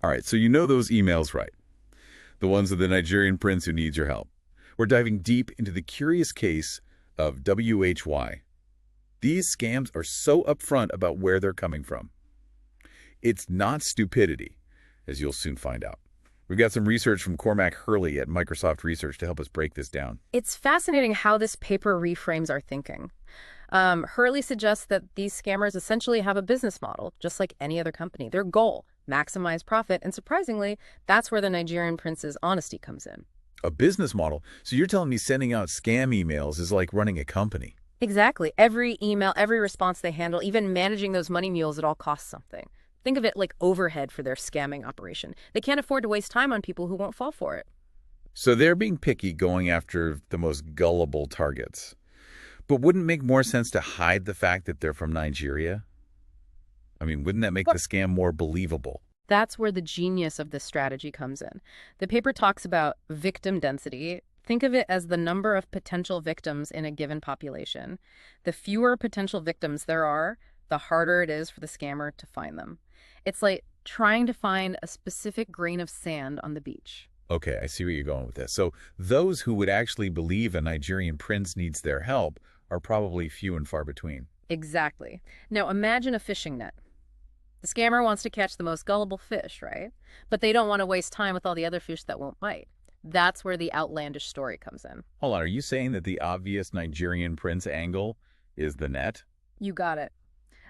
All right, so you know those emails, right? The ones of the Nigerian prince who needs your help. We're diving deep into the curious case of WHY. These scams are so upfront about where they're coming from. It's not stupidity, as you'll soon find out. We've got some research from Cormac Hurley at Microsoft Research to help us break this down. It's fascinating how this paper reframes our thinking. Hurley suggests that these scammers essentially have a business model, just like any other company. Their goal, maximize profit, and surprisingly, that's where the Nigerian prince's honesty comes in. A business model? So you're telling me sending out scam emails is like running a company? Exactly. Every email, every response they handle, even managing those money mules, it all costs something. Think of it like overhead for their scamming operation. They can't afford to waste time on people who won't fall for it. So they're being picky, going after the most gullible targets. But wouldn't it make more sense to hide the fact that they're from Nigeria? I mean, wouldn't that make the scam more believable? That's where the genius of this strategy comes in. The paper talks about victim density. Think of it as the number of potential victims in a given population. The fewer potential victims there are, the harder it is for the scammer to find them. It's like trying to find a specific grain of sand on the beach. Okay, I see where you're going with this. So those who would actually believe a Nigerian prince needs their help are probably few and far between. Exactly. Now imagine a fishing net. The scammer wants to catch the most gullible fish, right? But they don't want to waste time with all the other fish that won't bite. That's where the outlandish story comes in. Hold on, are you saying that the obvious Nigerian prince angle is the net? You got it.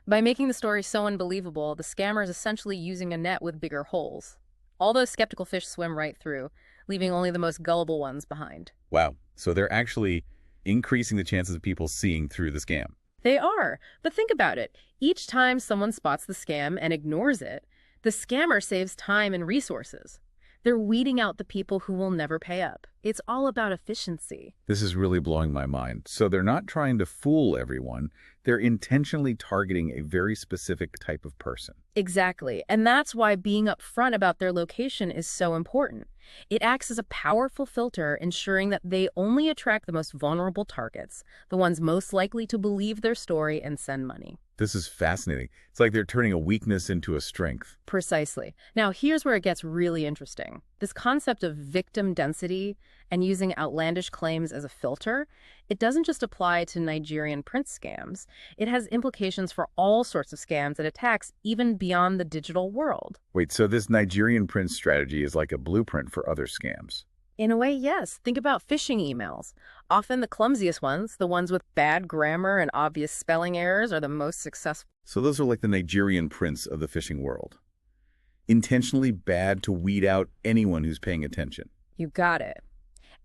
By making the story so unbelievable, the scammer is essentially using a net with bigger holes. All those skeptical fish swim right through, leaving only the most gullible ones behind. Wow, so they're actually increasing the chances of people seeing through the scam. They are. But think about it. Each time someone spots the scam and ignores it, the scammer saves time and resources. They're weeding out the people who will never pay up. It's all about efficiency. This is really blowing my mind. So they're not trying to fool everyone. They're intentionally targeting a very specific type of person. Exactly. And that's why being upfront about their location is so important. It acts as a powerful filter, ensuring that they only attract the most vulnerable targets, the ones most likely to believe their story and send money. This is fascinating. It's like they're turning a weakness into a strength. Precisely. Now, here's where it gets really interesting. This concept of victim density and using outlandish claims as a filter, it doesn't just apply to Nigerian prince scams. It has implications for all sorts of scams and attacks, even beyond the digital world. Wait, so this Nigerian prince strategy is like a blueprint for other scams? In a way, yes. Think about phishing emails. Often the clumsiest ones, the ones with bad grammar and obvious spelling errors, are the most successful. So those are like the Nigerian prince of the phishing world. Intentionally bad to weed out anyone who's paying attention. You got it.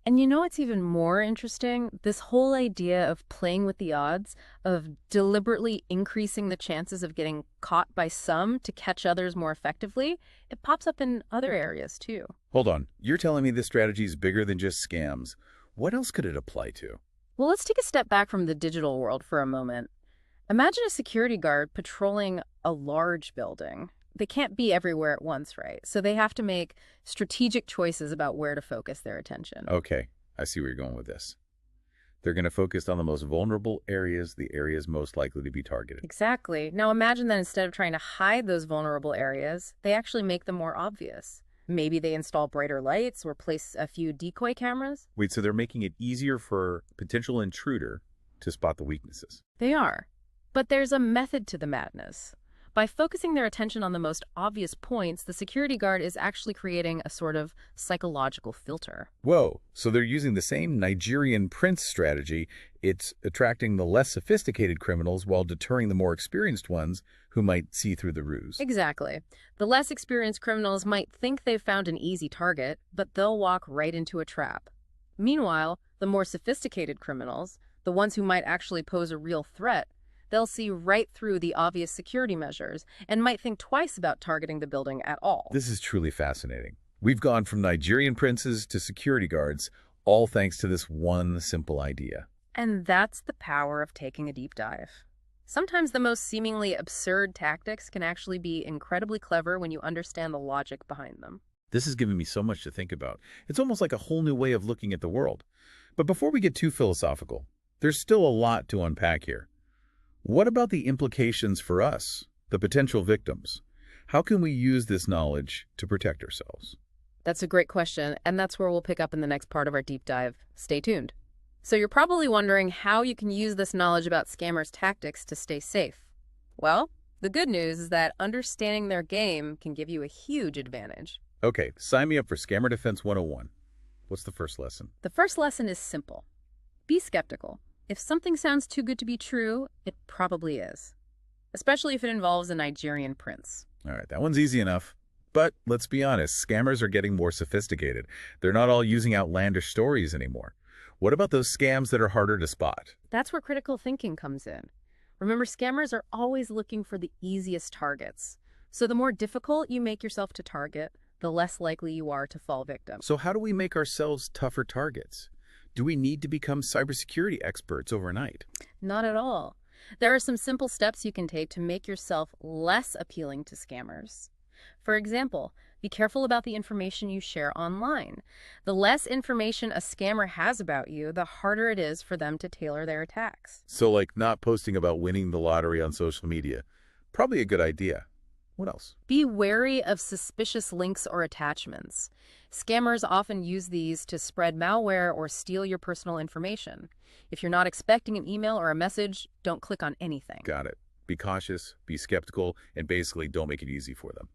And you know what's even more interesting? This whole idea of playing with the odds, of deliberately increasing the chances of getting caught by some to catch others more effectively, it pops up in other areas too. Hold on, you're telling me this strategy is bigger than just scams. What else could it apply to? Well, let's take a step back from the digital world for a moment. Imagine a security guard patrolling a large building. They can't be everywhere at once, right? So they have to make strategic choices about where to focus their attention. Okay, I see where you're going with this. They're going to focus on the most vulnerable areas, the areas most likely to be targeted. Exactly. Now imagine that instead of trying to hide those vulnerable areas, they actually make them more obvious. Maybe they install brighter lights or place a few decoy cameras. Wait, so they're making it easier for a potential intruder to spot the weaknesses? They are. But there's a method to the madness. By focusing their attention on the most obvious points, the security guard is actually creating a sort of psychological filter. Whoa, so they're using the same Nigerian prince strategy. It's attracting the less sophisticated criminals while deterring the more experienced ones who might see through the ruse. Exactly. The less experienced criminals might think they've found an easy target, but they'll walk right into a trap. Meanwhile, the more sophisticated criminals, the ones who might actually pose a real threat, they'll see right through the obvious security measures and might think twice about targeting the building at all. This is truly fascinating. We've gone from Nigerian princes to security guards, all thanks to this one simple idea. And that's the power of taking a deep dive. Sometimes the most seemingly absurd tactics can actually be incredibly clever when you understand the logic behind them. This has given me so much to think about. It's almost like a whole new way of looking at the world. But before we get too philosophical, there's still a lot to unpack here. What about the implications for us, the potential victims? How can we use this knowledge to protect ourselves? That's a great question, and that's where we'll pick up in the next part of our deep dive. Stay tuned. So you're probably wondering how you can use this knowledge about scammers' tactics to stay safe. Well, the good news is that understanding their game can give you a huge advantage. Okay, sign me up for Scammer Defense 101. What's the first lesson? The first lesson is simple. Be skeptical. If something sounds too good to be true, it probably is. Especially if it involves a Nigerian prince. All right, that one's easy enough. But let's be honest, scammers are getting more sophisticated. They're not all using outlandish stories anymore. What about those scams that are harder to spot? That's where critical thinking comes in. Remember, scammers are always looking for the easiest targets. So the more difficult you make yourself to target, the less likely you are to fall victim. So how do we make ourselves tougher targets? Do we need to become cybersecurity experts overnight? Not at all. There are some simple steps you can take to make yourself less appealing to scammers. For example, be careful about the information you share online. The less information a scammer has about you, the harder it is for them to tailor their attacks. So like not posting about winning the lottery on social media. Probably a good idea. What else? Be wary of suspicious links or attachments. Scammers often use these to spread malware or steal your personal information. If you're not expecting an email or a message, don't click on anything. Got it. Be cautious, be skeptical, and basically don't make it easy for them.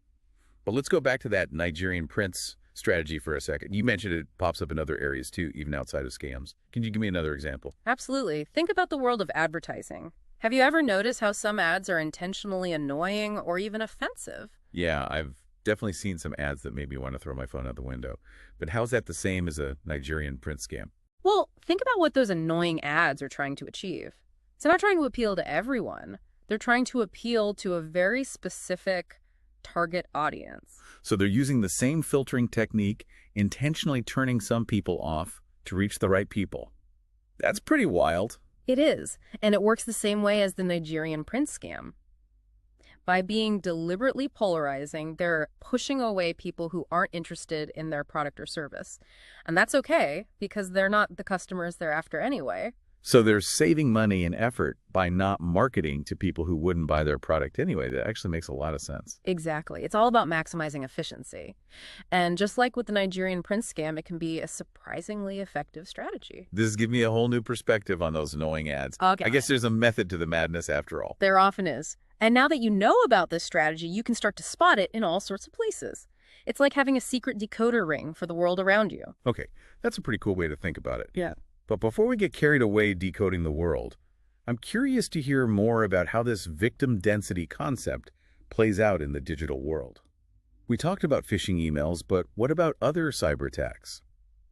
But let's go back to that Nigerian Prince strategy for a second. You mentioned it pops up in other areas too, even outside of scams. Can you give me another example? Absolutely. Think about the world of advertising. Have you ever noticed how some ads are intentionally annoying or even offensive? Yeah, I've definitely seen some ads that made me want to throw my phone out the window. But how's that the same as a Nigerian Prince scam? Well, think about what those annoying ads are trying to achieve. It's not trying to appeal to everyone. They're trying to appeal to a very specific target audience. So they're using the same filtering technique, intentionally turning some people off to reach the right people. That's pretty wild. It is, and it works the same way as the Nigerian Prince scam. By being deliberately polarizing, they're pushing away people who aren't interested in their product or service. And that's okay, because they're not the customers they're after anyway. So they're saving money and effort by not marketing to people who wouldn't buy their product anyway. That actually makes a lot of sense. Exactly. It's all about maximizing efficiency. And just like with the Nigerian Prince scam, it can be a surprisingly effective strategy. This has given me a whole new perspective on those annoying ads. Okay. I guess there's a method to the madness after all. There often is. And now that you know about this strategy, you can start to spot it in all sorts of places. It's like having a secret decoder ring for the world around you. Okay, that's a pretty cool way to think about it. Yeah. But before we get carried away decoding the world, I'm curious to hear more about how this victim density concept plays out in the digital world. We talked about phishing emails, but what about other cyber attacks?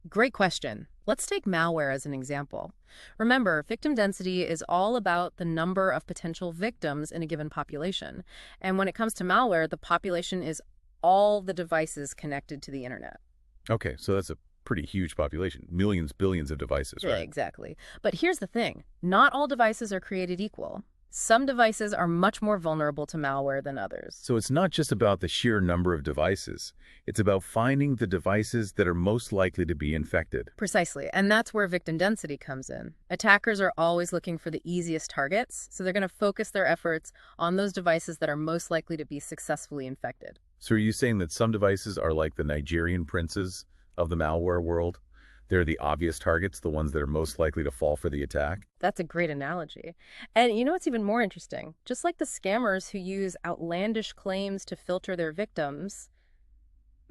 Great question. Let's take malware as an example. Remember, victim density is all about the number of potential victims in a given population. And when it comes to malware, the population is all the devices connected to the internet. Okay, so that's a pretty huge population. Millions, billions of devices, right? Yeah, exactly. But here's the thing. Not all devices are created equal. Some devices are much more vulnerable to malware than others. So it's not just about the sheer number of devices. It's about finding the devices that are most likely to be infected. Precisely. And that's where victim density comes in. Attackers are always looking for the easiest targets, so they're going to focus their efforts on those devices that are most likely to be successfully infected. So are you saying that some devices are like the Nigerian princes of the malware world? They're the obvious targets, the ones that are most likely to fall for the attack? That's a great analogy. And you know what's even more interesting? Just like the scammers who use outlandish claims to filter their victims,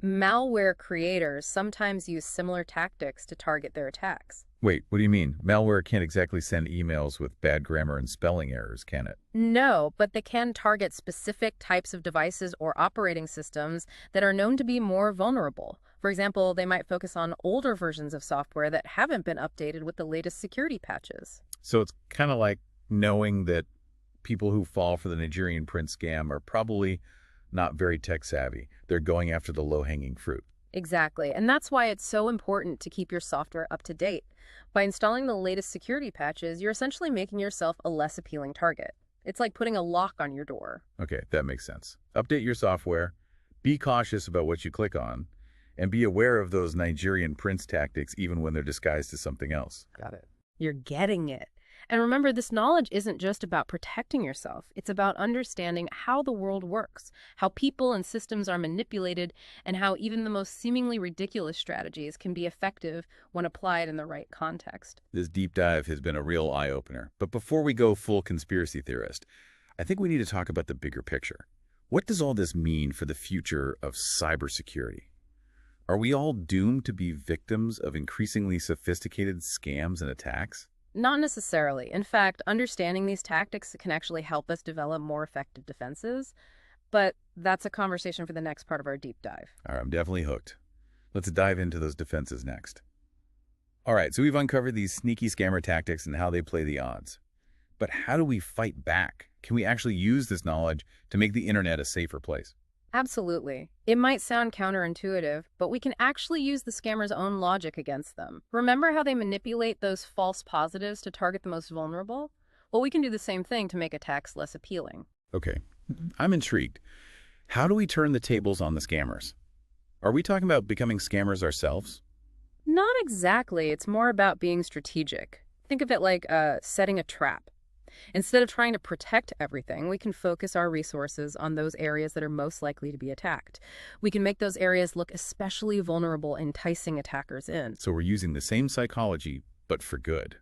malware creators sometimes use similar tactics to target their attacks. Wait, what do you mean? Malware can't exactly send emails with bad grammar and spelling errors, can it? No, but they can target specific types of devices or operating systems that are known to be more vulnerable. For example, they might focus on older versions of software that haven't been updated with the latest security patches. So it's kind of like knowing that people who fall for the Nigerian Prince scam are probably not very tech savvy. They're going after the low-hanging fruit. Exactly. And that's why it's so important to keep your software up to date. By installing the latest security patches, you're essentially making yourself a less appealing target. It's like putting a lock on your door. Okay, that makes sense. Update your software, be cautious about what you click on, and be aware of those Nigerian Prince tactics even when they're disguised as something else. Got it. You're getting it. And remember, this knowledge isn't just about protecting yourself. It's about understanding how the world works, how people and systems are manipulated, and how even the most seemingly ridiculous strategies can be effective when applied in the right context. This deep dive has been a real eye-opener. But before we go full conspiracy theorist, I think we need to talk about the bigger picture. What does all this mean for the future of cybersecurity? Are we all doomed to be victims of increasingly sophisticated scams and attacks? Not necessarily. In fact, understanding these tactics can actually help us develop more effective defenses. But that's a conversation for the next part of our deep dive. All right, I'm definitely hooked. Let's dive into those defenses next. All right, so we've uncovered these sneaky scammer tactics and how they play the odds. But how do we fight back? Can we actually use this knowledge to make the internet a safer place? Absolutely. It might sound counterintuitive, but we can actually use the scammer's own logic against them. Remember how they manipulate those false positives to target the most vulnerable? Well, we can do the same thing to make attacks less appealing. Okay, I'm intrigued. How do we turn the tables on the scammers? Are we talking about becoming scammers ourselves? Not exactly. It's more about being strategic. Think of it like setting a trap. Instead of trying to protect everything, we can focus our resources on those areas that are most likely to be attacked. We can make those areas look especially vulnerable, enticing attackers in. So we're using the same psychology, but for good.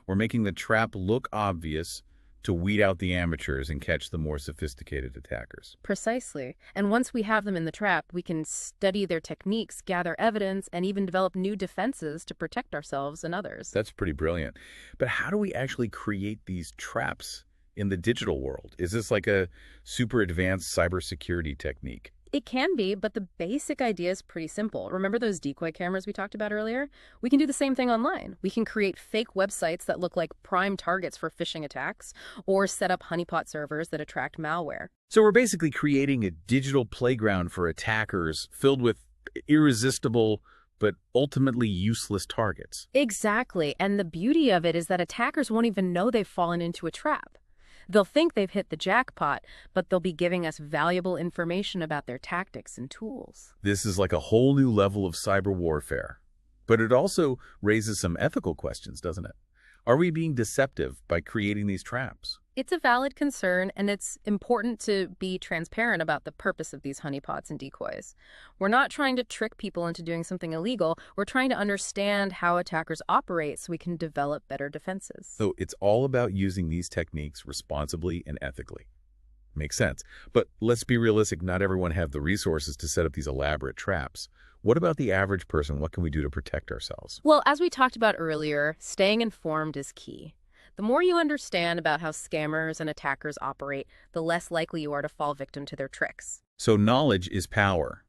We're making the trap look obvious to weed out the amateurs and catch the more sophisticated attackers. Precisely. And once we have them in the trap, we can study their techniques, gather evidence, and even develop new defenses to protect ourselves and others. That's pretty brilliant. But how do we actually create these traps in the digital world? Is this like a super advanced cybersecurity technique? It can be, but the basic idea is pretty simple. Remember those decoy cameras we talked about earlier? We can do the same thing online. We can create fake websites that look like prime targets for phishing attacks, or set up honeypot servers that attract malware. So we're basically creating a digital playground for attackers filled with irresistible but ultimately useless targets. Exactly. And the beauty of it is that attackers won't even know they've fallen into a trap. They'll think they've hit the jackpot, but they'll be giving us valuable information about their tactics and tools. This is like a whole new level of cyber warfare. But it also raises some ethical questions, doesn't it? Are we being deceptive by creating these traps? It's a valid concern, and it's important to be transparent about the purpose of these honeypots and decoys. We're not trying to trick people into doing something illegal. We're trying to understand how attackers operate so we can develop better defenses. So it's all about using these techniques responsibly and ethically. Makes sense. But let's be realistic, not everyone have the resources to set up these elaborate traps. What about the average person? What can we do to protect ourselves? Well, as we talked about earlier, staying informed is key. The more you understand about how scammers and attackers operate, the less likely you are to fall victim to their tricks. So knowledge is power.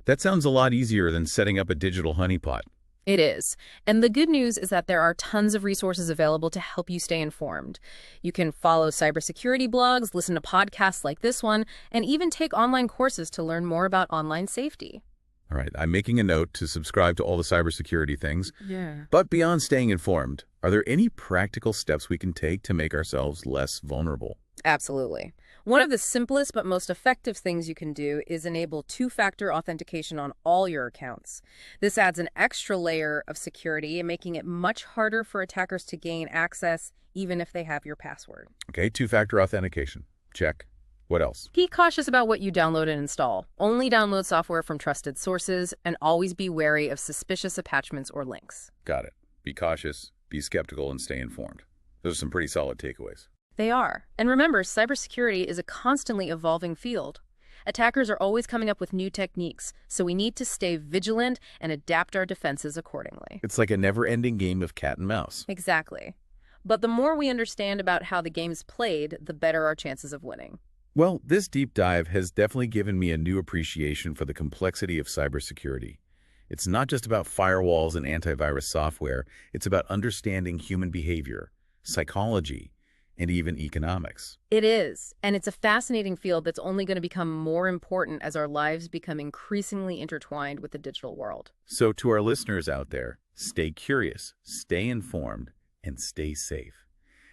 That sounds a lot easier than setting up a digital honeypot. It is. And the good news is that there are tons of resources available to help you stay informed. You can follow cybersecurity blogs, listen to podcasts like this one, and even take online courses to learn more about online safety. All right, I'm making a note to subscribe to all the cybersecurity things. Yeah. But beyond staying informed, are there any practical steps we can take to make ourselves less vulnerable? Absolutely. One of the simplest but most effective things you can do is enable two-factor authentication on all your accounts. This adds an extra layer of security, making it much harder for attackers to gain access even if they have your password. Okay, two-factor authentication. Check. What else? Be cautious about what you download and install. Only download software from trusted sources, and always be wary of suspicious attachments or links. Got it. Be cautious, be skeptical, and stay informed. Those are some pretty solid takeaways. They are. And remember, cybersecurity is a constantly evolving field. Attackers are always coming up with new techniques, so we need to stay vigilant and adapt our defenses accordingly. It's like a never-ending game of cat and mouse. Exactly. But the more we understand about how the game's played, the better our chances of winning. Well, this deep dive has definitely given me a new appreciation for the complexity of cybersecurity. It's not just about firewalls and antivirus software. It's about understanding human behavior, psychology, and even economics. It is, and it's a fascinating field that's only going to become more important as our lives become increasingly intertwined with the digital world. So to our listeners out there, stay curious, stay informed, and stay safe.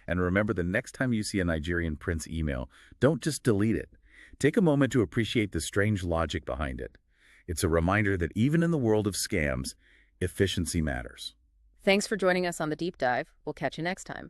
And remember, the next time you see a Nigerian Prince email, don't just delete it. Take a moment to appreciate the strange logic behind it. It's a reminder that even in the world of scams, efficiency matters. Thanks for joining us on the Deep Dive. We'll catch you next time.